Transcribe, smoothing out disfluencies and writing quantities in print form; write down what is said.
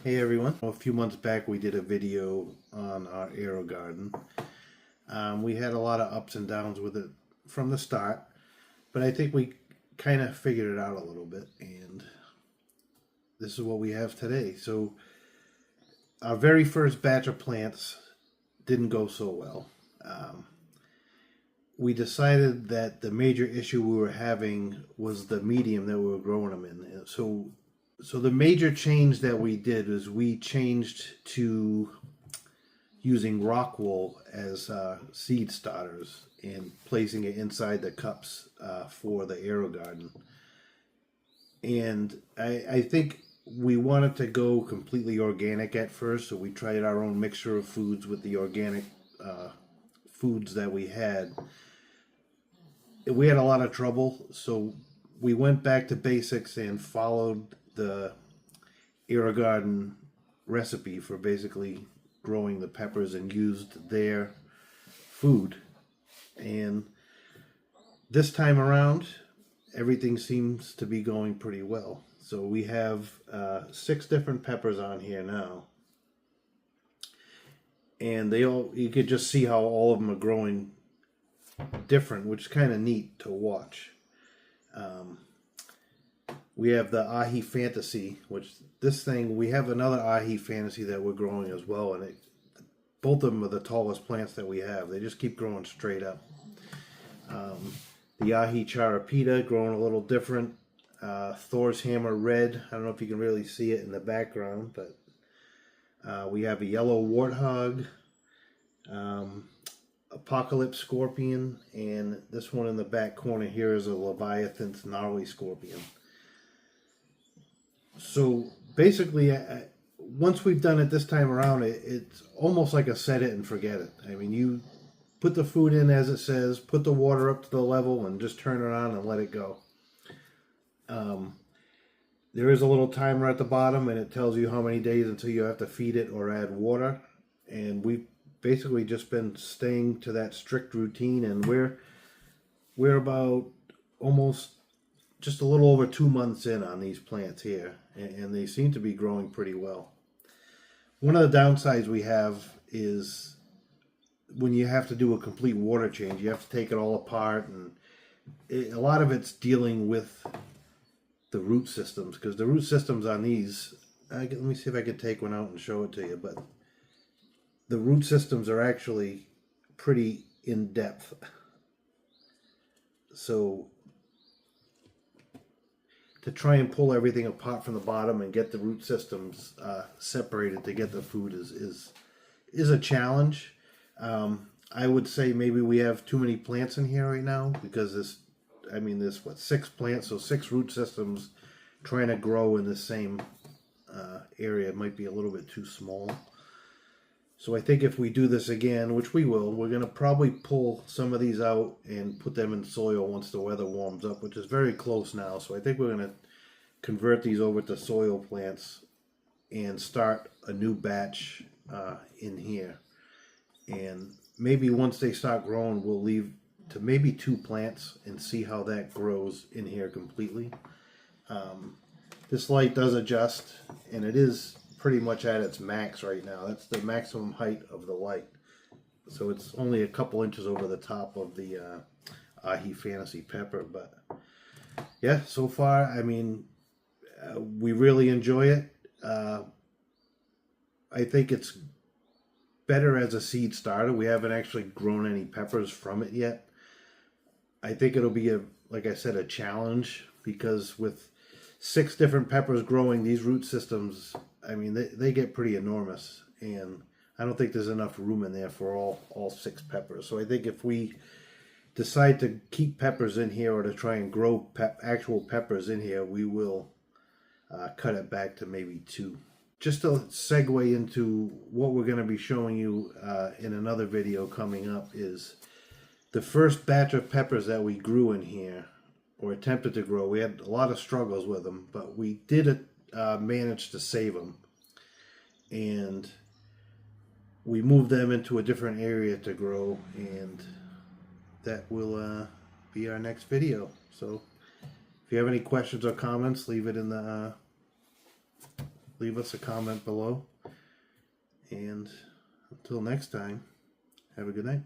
Hey everyone. A few months back we did a video on our AeroGarden. We had a lot of ups and downs with it from the start, but I think we kind of figured it out a little bit, and this is what we have today. So our very first batch of plants didn't go so well. We decided that the major issue we were having was the medium that we were growing them in. So the major change that we did is we changed to using rock wool as seed starters and placing it inside the cups for the AeroGarden. And I think we wanted to go completely organic at first, so we tried our own mixture of foods with the organic foods that we had. We had a lot of trouble, so we went back to basics and followed the AeroGarden recipe for basically growing the peppers and used their food. And this time around, everything seems to be going pretty well. So we have 6 different peppers on here now. And you could just see how all of them are growing different, which is kind of neat to watch. We have the Ahi Fantasy, which we have another Ahi Fantasy that we're growing as well, and both of them are the tallest plants that we have. They just keep growing straight up. The Ahi Charapita growing a little different. Thor's Hammer Red, I don't know if you can really see it in the background, but we have a yellow warthog, Apocalypse Scorpion, and this one in the back corner here is a Leviathan's Gnarly Scorpion. So basically, once we've done it this time around, it's almost like a set it and forget it. I mean, you put the food in as it says, put the water up to the level, and just turn it on and let it go. There is a little timer at the bottom, and it tells you how many days until you have to feed it or add water. And we've basically just been staying to that strict routine, and we're about almost just a little over 2 months in on these plants here, and they seem to be growing pretty well. One of the downsides we have is when you have to do a complete water change, you have to take it all apart, and a lot of it's dealing with the root systems, because the root systems on these, let me see if I can take one out and show it to you, but the root systems are actually pretty in depth. So to try and pull everything apart from the bottom and get the root systems separated to get the food is a challenge. I would say maybe we have too many plants in here right now, because there's 6 plants, so 6 root systems trying to grow in the same area might be a little bit too small. So I think if we do this again, which we will, we're going to probably pull some of these out and put them in soil once the weather warms up, which is very close now. So I think we're going to convert these over to soil plants and start a new batch in here. And maybe once they start growing, we'll leave to maybe 2 plants and see how that grows in here completely. This light does adjust, and it is pretty much at its max right now. That's the maximum height of the light. So it's only a couple inches over the top of the Ahi Fantasy pepper. But yeah, so far, I mean, we really enjoy it. I think it's better as a seed starter. We haven't actually grown any peppers from it yet. I think it'll be, like I said, a challenge, because with 6 different peppers growing, these root systems, I mean, they get pretty enormous, and I don't think there's enough room in there for all 6 peppers. So I think if we decide to keep peppers in here or to try and grow actual peppers in here, we will cut it back to maybe 2. Just to segue into what we're going to be showing you in another video coming up is the first batch of peppers that we grew in here, or attempted to grow. We had a lot of struggles with them, but we did manage to save them. And we moved them into a different area to grow, and that will be our next video. So if you have any questions or comments, leave it in the leave us a comment below. And until next time, have a good night.